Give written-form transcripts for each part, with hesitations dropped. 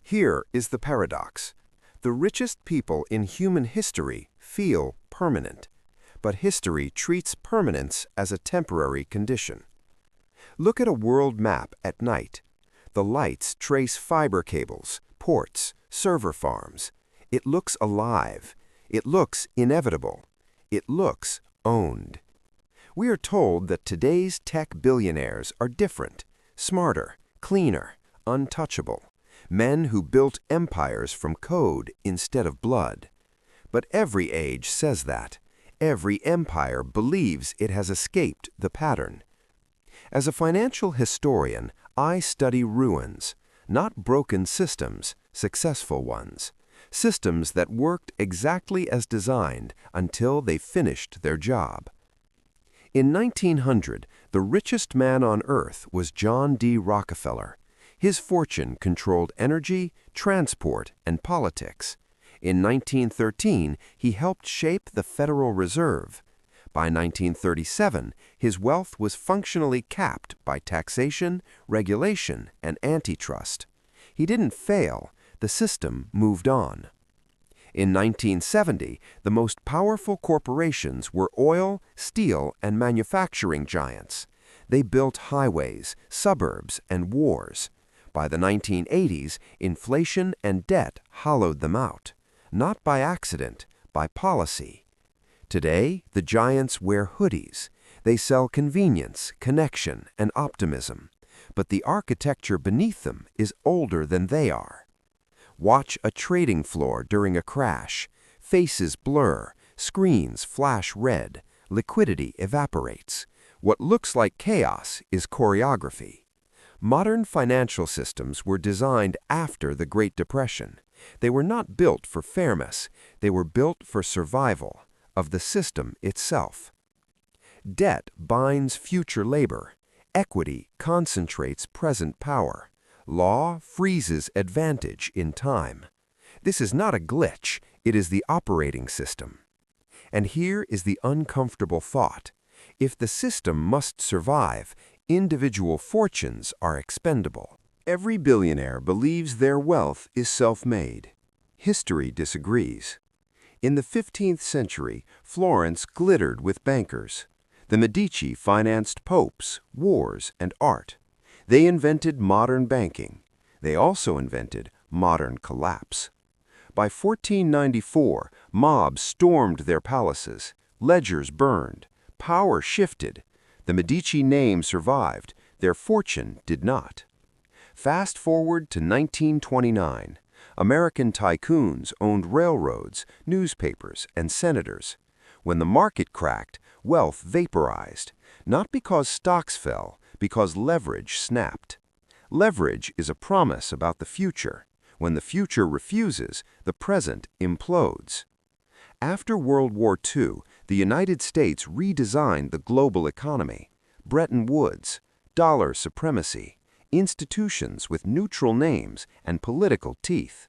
Here is the paradox. The richest people in human history feel permanent, but history treats permanence as a temporary condition. Look at a world map at night. The lights trace fiber cables, ports, server farms. It looks alive. It looks inevitable. It looks owned. We are told that today's tech billionaires are different, smarter, cleaner, untouchable. Men who built empires from code instead of blood. But every age says that. Every empire believes it has escaped the pattern. As a financial historian, I study ruins, not broken systems, successful ones. Systems that worked exactly as designed until they finished their job. In 1900, the richest man on earth was John D. Rockefeller. His fortune controlled energy, transport, and politics. In 1913, he helped shape the Federal Reserve. By 1937, his wealth was functionally capped by taxation, regulation, and antitrust. He didn't fail. The system moved on. In 1970, the most powerful corporations were oil, steel, and manufacturing giants. They built highways, suburbs, and wars. By the 1980s, inflation and debt hollowed them out, not by accident, by policy. Today, the giants wear hoodies. They sell convenience, connection, and optimism. But the architecture beneath them is older than they are. Watch a trading floor during a crash. Faces blur, screens flash red, liquidity evaporates. What looks like chaos is choreography. Modern financial systems were designed after the Great Depression. They were not built for fairness. They were built for survival of the system itself. Debt binds future labor. Equity concentrates present power. Law freezes advantage in time. This is not a glitch. It is the operating system. And here is the uncomfortable thought. If the system must survive, individual fortunes are expendable. Every billionaire believes their wealth is self-made. History disagrees. In the 15th century, Florence glittered with bankers. The Medici financed popes, wars, and art. They invented modern banking. They also invented modern collapse. By 1494, mobs stormed their palaces. Ledgers burned. Power shifted. The Medici name survived. Their fortune did not. Fast forward to 1929. American tycoons owned railroads, newspapers, and senators. When the market cracked, wealth vaporized, not because stocks fell, because leverage snapped. Leverage is a promise about the future. When the future refuses, the present implodes. After World War II, the United States redesigned the global economy. Bretton Woods, dollar supremacy, institutions with neutral names and political teeth.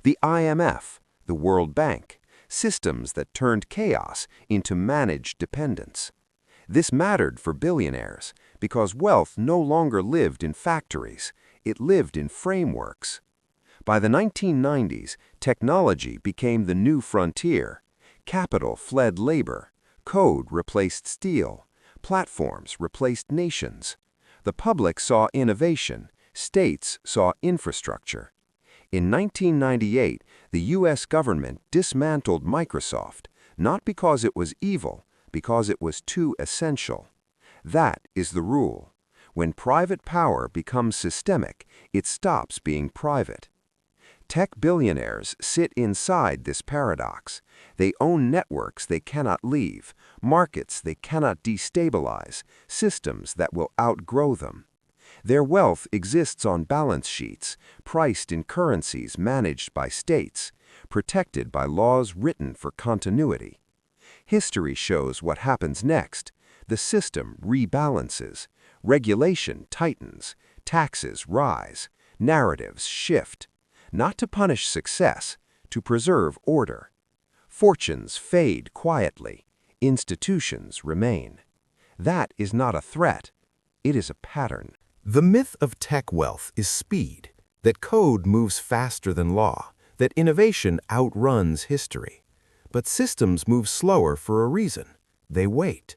The IMF, the World Bank, systems that turned chaos into managed dependence. This mattered for billionaires because wealth no longer lived in factories, it lived in frameworks. By the 1990s, technology became the new frontier. Capital fled labor, code replaced steel, platforms replaced nations. The public saw innovation, states saw infrastructure. In 1998, the U.S. government dismantled Microsoft, not because it was evil, because it was too essential. That is the rule. When private power becomes systemic, it stops being private. Tech billionaires sit inside this paradox. They own networks they cannot leave, markets they cannot destabilize, systems that will outgrow them. Their wealth exists on balance sheets, priced in currencies managed by states, protected by laws written for continuity. History shows what happens next. The system rebalances, regulation tightens, taxes rise, narratives shift. Not to punish success, to preserve order. Fortunes fade quietly, institutions remain. That is not a threat, it is a pattern. The myth of tech wealth is speed. that code moves faster than law, that innovation outruns history. But systems move slower for a reason. They wait.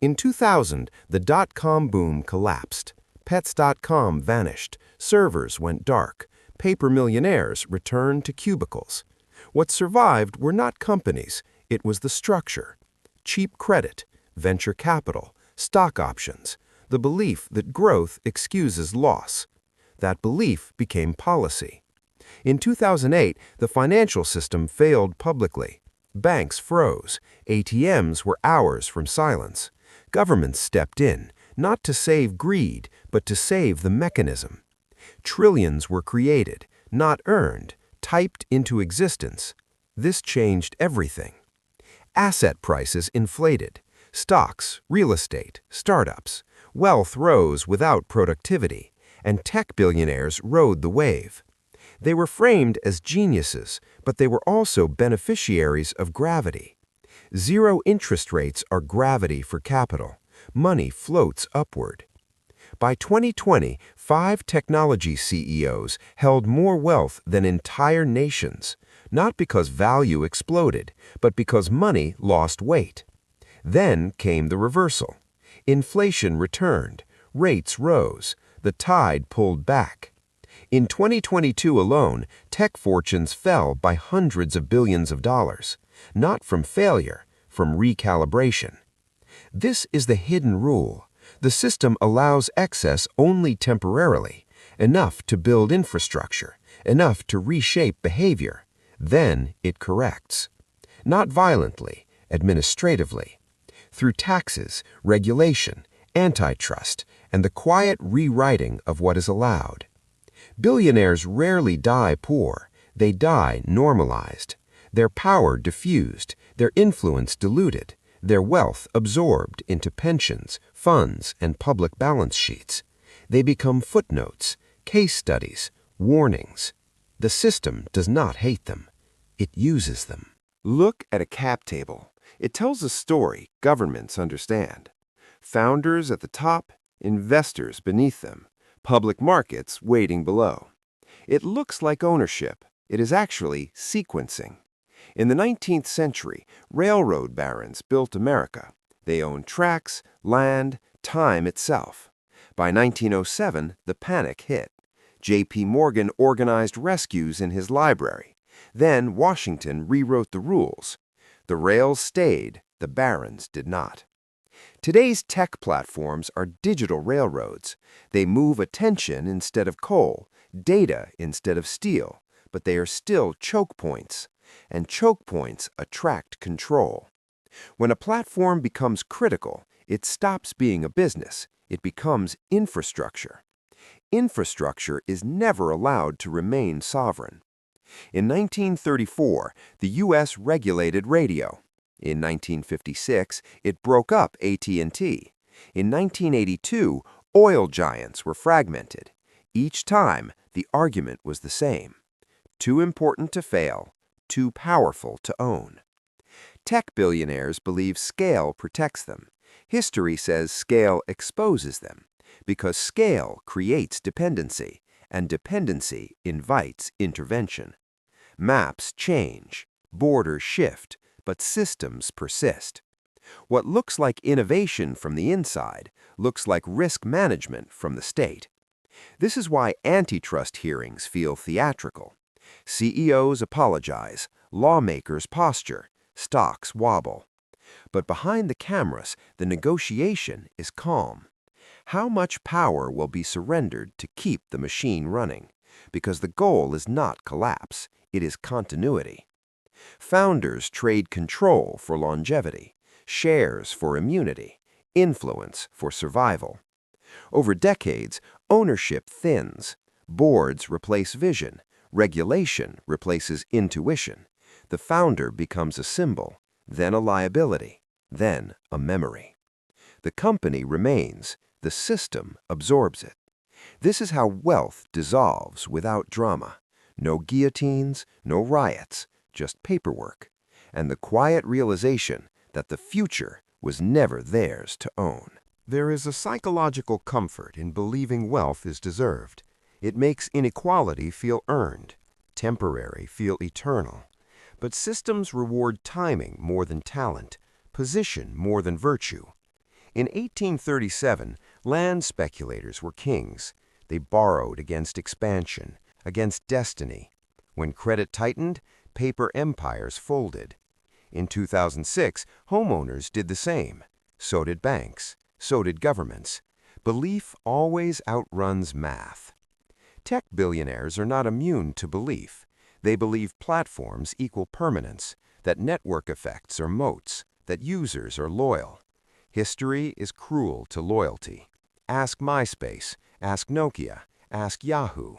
In 2000, the dot-com boom collapsed. Pets.com vanished. Servers went dark. Paper millionaires returned to cubicles. What survived were not companies, it was the structure. Cheap credit, venture capital, stock options, the belief that growth excuses loss. That belief became policy. In 2008, the financial system failed publicly. Banks froze. ATMs were hours from silence. Governments stepped in, not to save greed, but to save the mechanism. Trillions were created, not earned, typed into existence. This changed everything. Asset prices inflated. Stocks, real estate, startups. Wealth rose without productivity, and tech billionaires rode the wave. They were framed as geniuses, but they were also beneficiaries of gravity. Zero interest rates are gravity for capital. Money floats upward. By 2020, 5 technology CEOs held more wealth than entire nations, not because value exploded, but because money lost weight. Then came the reversal. Inflation returned, rates rose, the tide pulled back. In 2022 alone, tech fortunes fell by hundreds of billions of dollars, not from failure, from recalibration. This is the hidden rule. The system allows excess only temporarily, enough to build infrastructure, enough to reshape behavior. Then it corrects. Not violently, administratively. Through taxes, regulation, antitrust, and the quiet rewriting of what is allowed. Billionaires rarely die poor, they die normalized. Their power diffused, their influence diluted, their wealth absorbed into pensions, funds, and public balance sheets. They become footnotes, case studies, warnings. The system does not hate them. It uses them. Look at a cap table. It tells a story governments understand. Founders at the top, investors beneath them, public markets waiting below. It looks like ownership. It is actually sequencing. In the 19th century, railroad barons built America. They owned tracks, land, time itself. By 1907, the panic hit. J.P. Morgan organized rescues in his library. Then Washington rewrote the rules. The rails stayed, the barons did not. Today's tech platforms are digital railroads. They move attention instead of coal, data instead of steel, but they are still choke points. And choke points attract control. When a platform becomes critical, it stops being a business. It becomes infrastructure. Infrastructure is never allowed to remain sovereign. In 1934, the U.S. regulated radio. In 1956, it broke up AT&T. In 1982, oil giants were fragmented. Each time, the argument was the same. Too important to fail, too powerful to own. Tech billionaires believe scale protects them. History says scale exposes them, because scale creates dependency, and dependency invites intervention. Maps change, borders shift, but systems persist. What looks like innovation from the inside looks like risk management from the state. This is why antitrust hearings feel theatrical. CEOs apologize, lawmakers posture, stocks wobble. But behind the cameras, the negotiation is calm. How much power will be surrendered to keep the machine running? Because the goal is not collapse, it is continuity. Founders trade control for longevity, shares for immunity, influence for survival. Over decades, ownership thins. Boards replace vision. Regulation replaces intuition. The founder becomes a symbol, then a liability, then a memory. The company remains. The system absorbs it. This is how wealth dissolves without drama. No guillotines, no riots, just paperwork, and the quiet realization that the future was never theirs to own. There is a psychological comfort in believing wealth is deserved. It makes inequality feel earned, temporary feel eternal. But systems reward timing more than talent, position more than virtue. In 1837, land speculators were kings. They borrowed against expansion, against destiny. When credit tightened, paper empires folded. In 2006, homeowners did the same. So did banks. So did governments. Belief always outruns math. Tech billionaires are not immune to belief. They believe platforms equal permanence, that network effects are moats, that users are loyal. History is cruel to loyalty. Ask MySpace, ask Nokia, ask Yahoo.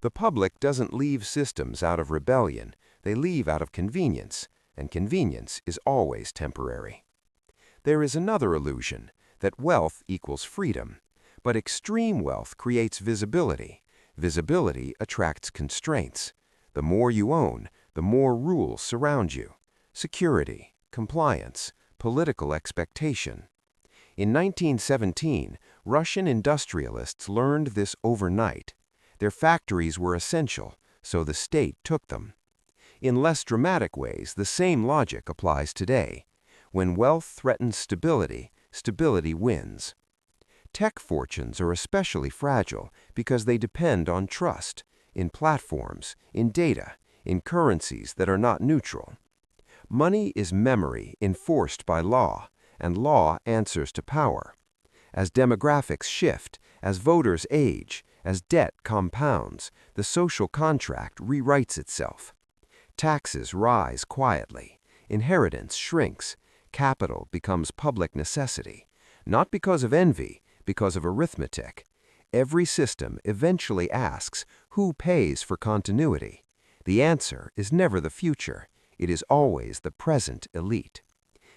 The public doesn't leave systems out of rebellion, they leave out of convenience, and convenience is always temporary. There is another illusion, that wealth equals freedom. But extreme wealth creates visibility. Visibility attracts constraints. The more you own, the more rules surround you. Security, compliance, political expectation. In 1917, Russian industrialists learned this overnight. Their factories were essential, so the state took them. In less dramatic ways, the same logic applies today. When wealth threatens stability, stability wins. Tech fortunes are especially fragile because they depend on trust, in platforms, in data, in currencies that are not neutral. Money is memory enforced by law, and law answers to power. As demographics shift, as voters age, as debt compounds, the social contract rewrites itself. Taxes rise quietly, inheritance shrinks, capital becomes public necessity, not because of envy, because of arithmetic. Every system eventually asks, who pays for continuity? The answer is never the future. It is always the present elite.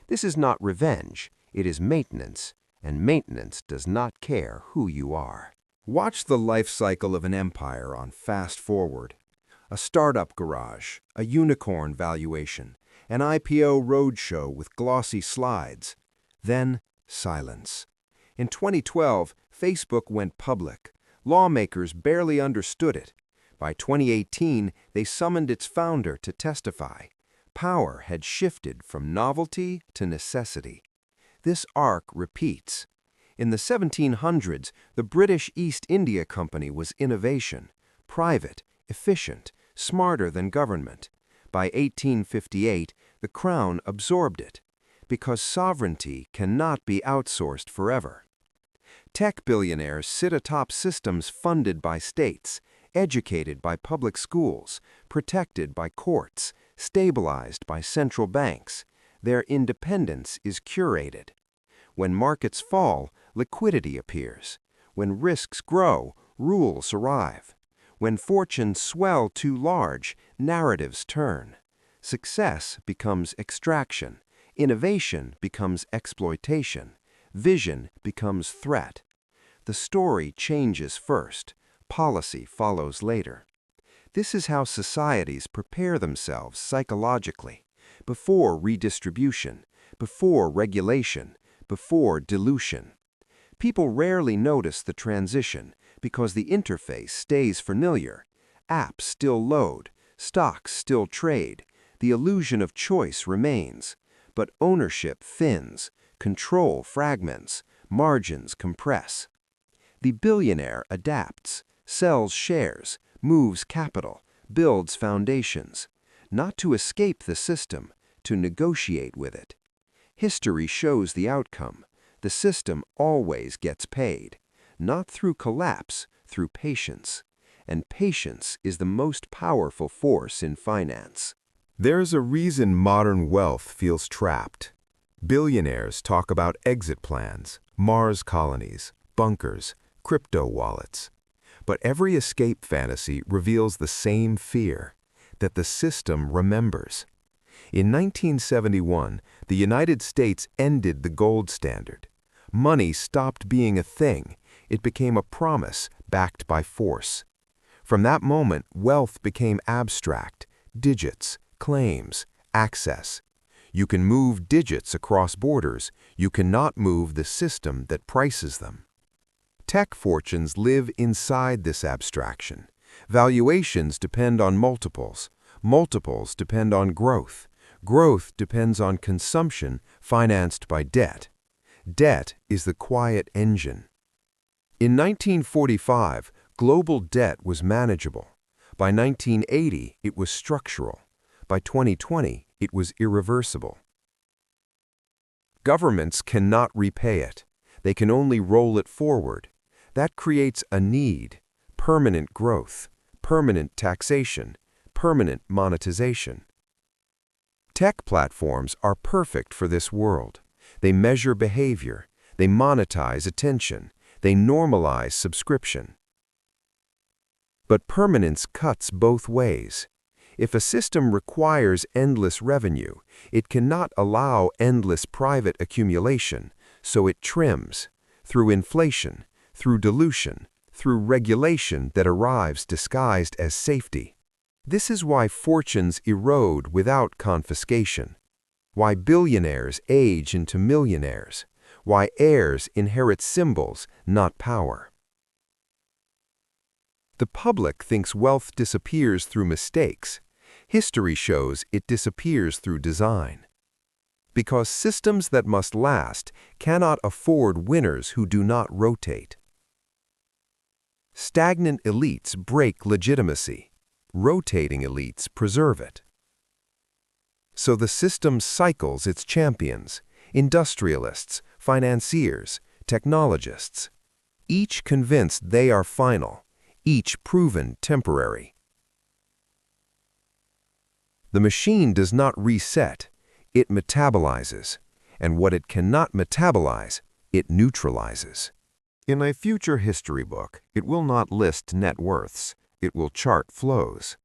This is not revenge. It is maintenance, and maintenance does not care who you are. Watch the life cycle of an empire on fast forward. A startup garage, a unicorn valuation, an IPO roadshow with glossy slides. Then, silence. In 2012, Facebook went public. Lawmakers barely understood it. By 2018, they summoned its founder to testify. Power had shifted from novelty to necessity. This arc repeats. In the 1700s, the British East India Company was innovation, private, efficient, smarter than government. By 1858, the Crown absorbed it, because sovereignty cannot be outsourced forever. Tech billionaires sit atop systems funded by states, educated by public schools, protected by courts, stabilized by central banks. Their independence is curated. When markets fall, liquidity appears. When risks grow, rules arrive. When fortunes swell too large, narratives turn. Success becomes extraction. Innovation becomes exploitation. Vision becomes threat. The story changes first. Policy follows later. This is how societies prepare themselves psychologically, before redistribution, before regulation, before dilution. People rarely notice the transition because the interface stays familiar. Apps still load, stocks still trade, the illusion of choice remains, but ownership thins, control fragments, margins compress. The billionaire adapts, sells shares, moves capital, builds foundations, not to escape the system, to negotiate with it. History shows the outcome. The system always gets paid, not through collapse, through patience. And patience is the most powerful force in finance. There's a reason modern wealth feels trapped. Billionaires talk about exit plans, Mars colonies, bunkers, crypto wallets. But every escape fantasy reveals the same fear, that the system remembers. In 1971, the United States ended the gold standard. Money stopped being a thing. It became a promise backed by force. From that moment, wealth became abstract, digits, claims, access. You can move digits across borders. You cannot move the system that prices them. Tech fortunes live inside this abstraction. Valuations depend on multiples. Multiples depend on growth. Growth depends on consumption financed by debt. Debt is the quiet engine. In 1945, global debt was manageable. By 1980, it was structural. By 2020, it was irreversible. Governments cannot repay it. They can only roll it forward. That creates a need, permanent growth, permanent taxation, permanent monetization. Tech platforms are perfect for this world. They measure behavior. They monetize attention. They normalize subscription. But permanence cuts both ways. If a system requires endless revenue, it cannot allow endless private accumulation, so it trims, through inflation, through dilution, through regulation that arrives disguised as safety. This is why fortunes erode without confiscation, why billionaires age into millionaires, why heirs inherit symbols, not power. The public thinks wealth disappears through mistakes. History shows it disappears through design. Because systems that must last cannot afford winners who do not rotate. Stagnant elites break legitimacy. Rotating elites preserve it. So the system cycles its champions, industrialists, financiers, technologists, each convinced they are final, each proven temporary. The machine does not reset, it metabolizes, and what it cannot metabolize, it neutralizes. In a future history book, it will not list net worths, it will chart flows.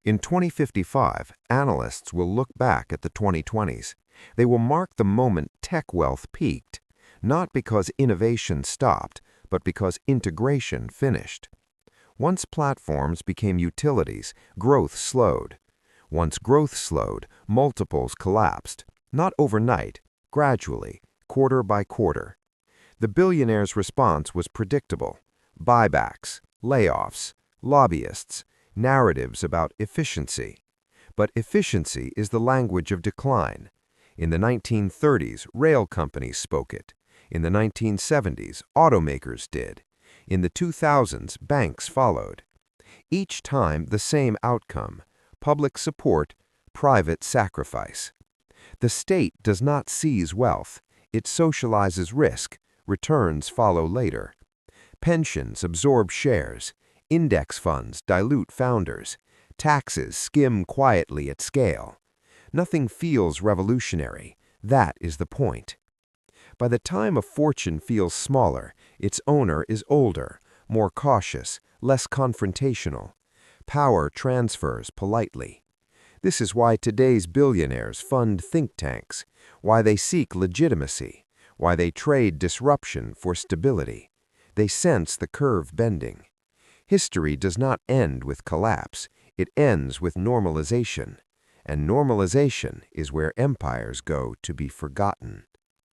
In 2055, analysts will look back at the 2020s. They will mark the moment tech wealth peaked, not because innovation stopped, but because integration finished. Once platforms became utilities, growth slowed. Once growth slowed, multiples collapsed, not overnight, gradually, quarter by quarter. The billionaires' response was predictable: buybacks, layoffs, lobbyists, narratives about efficiency. But efficiency is the language of decline. In the 1930s, rail companies spoke it. In the 1970s, automakers did. In the 2000s, banks followed. Each time, the same outcome: public support, private sacrifice. The state does not seize wealth. It socializes risk. Returns follow later. Pensions absorb shares. Index funds dilute founders. Taxes skim quietly at scale. Nothing feels revolutionary. That is the point. By the time a fortune feels smaller, its owner is older, more cautious, less confrontational. Power transfers politely. This is why today's billionaires fund think tanks, why they seek legitimacy, why they trade disruption for stability. They sense the curve bending. History does not end with collapse, it ends with normalization. And normalization is where empires go to be forgotten.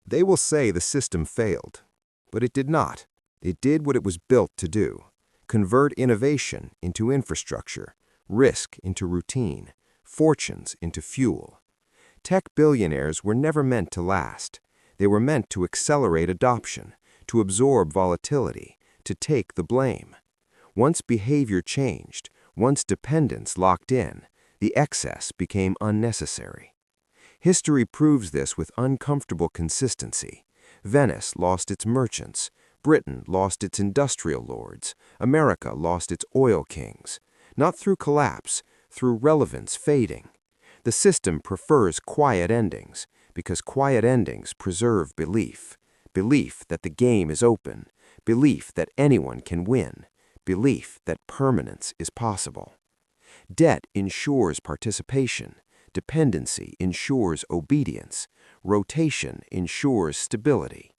They will say the system failed, but it did not. It did what it was built to do: convert innovation into infrastructure, risk into routine, fortunes into fuel. Tech billionaires were never meant to last. They were meant to accelerate adoption, to absorb volatility, to take the blame. Once behavior changed, once dependence locked in, the excess became unnecessary. History proves this with uncomfortable consistency. Venice lost its merchants. Britain lost its industrial lords. America lost its oil kings. Not through collapse, through relevance fading. The system prefers quiet endings, because quiet endings preserve belief. Belief that the game is open. Belief that anyone can win. Belief that permanence is possible. Debt ensures participation. Dependency ensures obedience. Rotation ensures stability.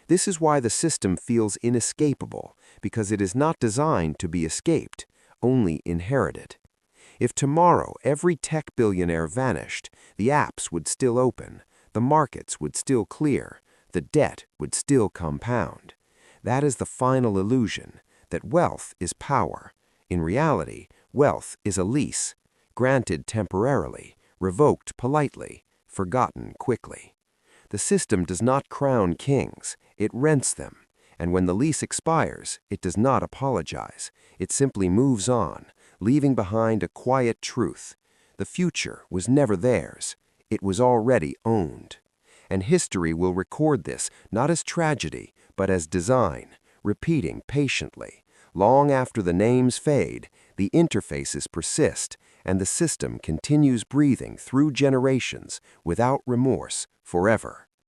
This is why the system feels inescapable, because it is not designed to be escaped, only inherited. If tomorrow every tech billionaire vanished, the apps would still open, the markets would still clear, the debt would still compound. That is the final illusion, that wealth is power. In reality, wealth is a lease, granted temporarily, revoked politely, forgotten quickly. The system does not crown kings, it rents them. And when the lease expires, it does not apologize. It simply moves on, leaving behind a quiet truth. The future was never theirs. It was already owned. And history will record this not as tragedy, but as design, repeating patiently. Long after the names fade, the interfaces persist, and the system continues breathing through generations without remorse forever.